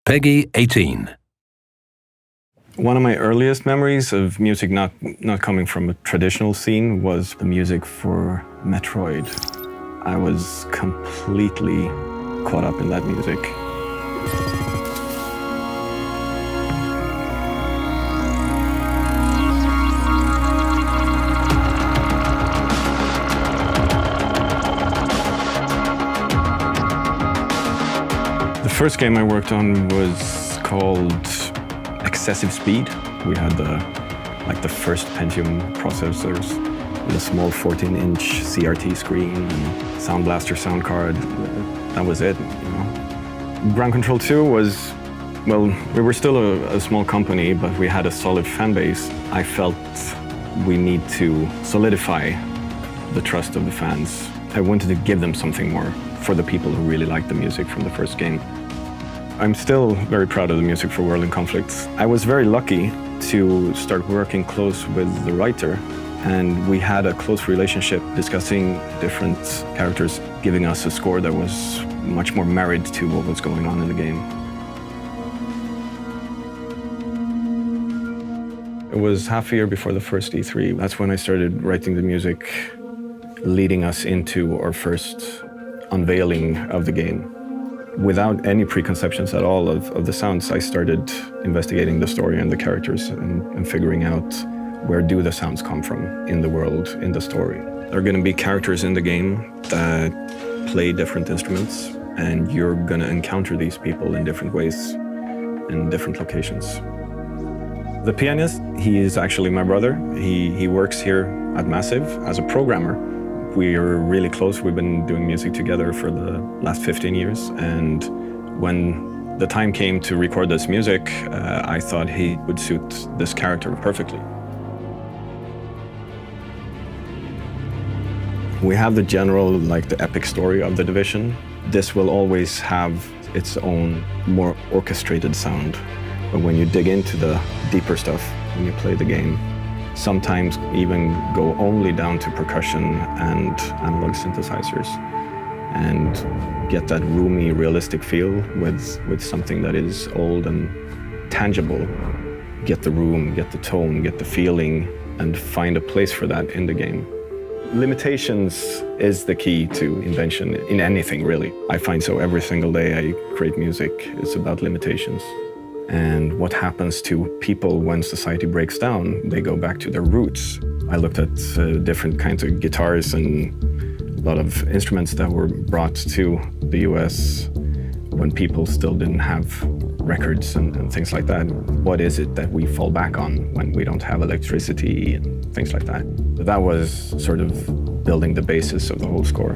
Peggy 18. One of my earliest memories of music not coming from a traditional scene was the music for Metroid. I was completely caught up in that music. The first game I worked on was called Excessive Speed. We had the first Pentium processors with a small 14-inch CRT screen and Sound Blaster sound card. That was it, you know. Ground Control 2 was, well, we were still a small company, but we had a solid fan base. I felt we need to solidify the trust of the fans. I wanted to give them something more for the people who really liked the music from the first game. I'm still very proud of the music for World in Conflict. I was very lucky to start working close with the writer, and we had a close relationship discussing different characters, giving us a score that was much more married to what was going on in the game. It was half a year before the first E3. That's when I started writing the music, leading us into our first unveiling of the game. Without any preconceptions at all of the sounds, I started investigating the story and the characters and figuring out where do the sounds come from in the world, in the story. There are going to be characters in the game that play different instruments, and you're going to encounter these people in different ways, in different locations. The pianist, he is actually my brother. He works here at Massive as a programmer. We're really close. We've been doing music together for the last 15 years. And when the time came to record this music, I thought he would suit this character perfectly. We have the general, the epic story of the Division. This will always have its own more orchestrated sound. But when you dig into the deeper stuff, when you play the game, sometimes even go only down to percussion and analog synthesizers and get that roomy, realistic feel with something that is old and tangible. Get the room, get the tone, get the feeling, and find a place for that in the game. Limitations is the key to invention in anything, really. I find so every single day I create music, it's about limitations. And what happens to people when society breaks down? They go back to their roots. I looked at different kinds of guitars and a lot of instruments that were brought to the US when people still didn't have records and things like that. What is it that we fall back on when we don't have electricity and things like that? That was sort of building the basis of the whole score.